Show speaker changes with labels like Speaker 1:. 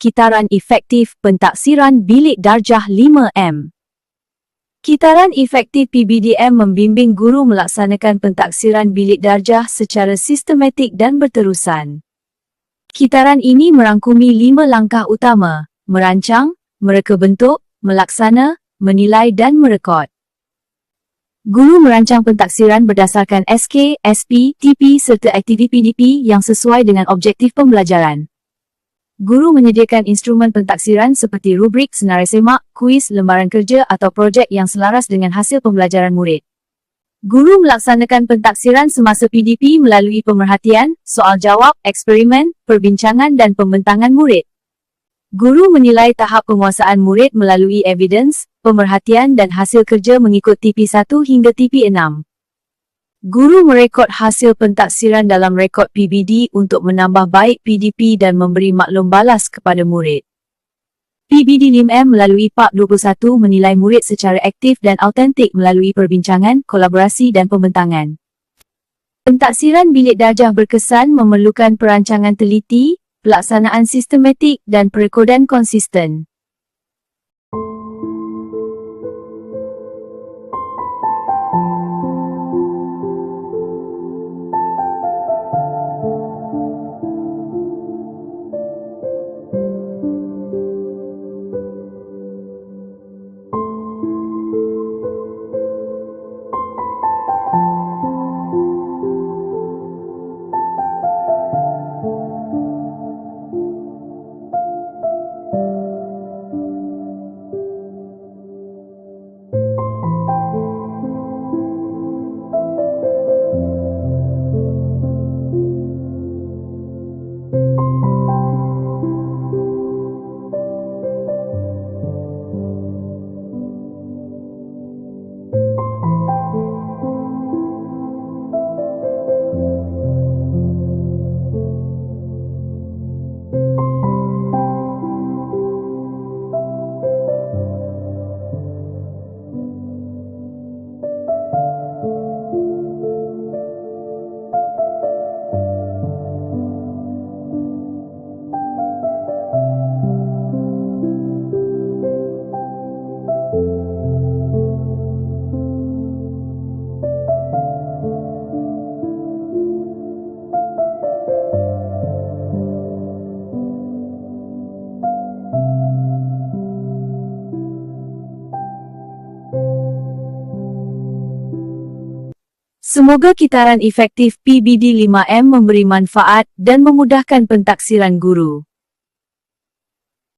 Speaker 1: Kitaran efektif pentaksiran bilik darjah 5M. Kitaran efektif PBDM membimbing guru melaksanakan pentaksiran bilik darjah secara sistematik dan berterusan. Kitaran ini merangkumi 5 langkah utama: merancang, mereka bentuk, melaksana, menilai dan merekod. Guru merancang pentaksiran berdasarkan SK, SP, TP serta aktiviti PDP yang sesuai dengan objektif pembelajaran. Guru menyediakan instrumen pentaksiran seperti rubrik, senarai semak, kuis, lembaran kerja atau projek yang selaras dengan hasil pembelajaran murid. Guru melaksanakan pentaksiran semasa PDP melalui pemerhatian, soal jawab, eksperimen, perbincangan dan pembentangan murid. Guru menilai tahap penguasaan murid melalui evidence, pemerhatian dan hasil kerja mengikut TP1 hingga TP6. Guru merekod hasil pentaksiran dalam rekod PBD untuk menambah baik PDP dan memberi maklum balas kepada murid. PBD 5M melalui PAP 21 menilai murid secara aktif dan autentik melalui perbincangan, kolaborasi dan pembentangan. Pentaksiran bilik darjah berkesan memerlukan perancangan teliti, pelaksanaan sistematik dan perekodan konsisten. Semoga kitaran efektif PBD 5M memberi manfaat dan memudahkan pentaksiran guru.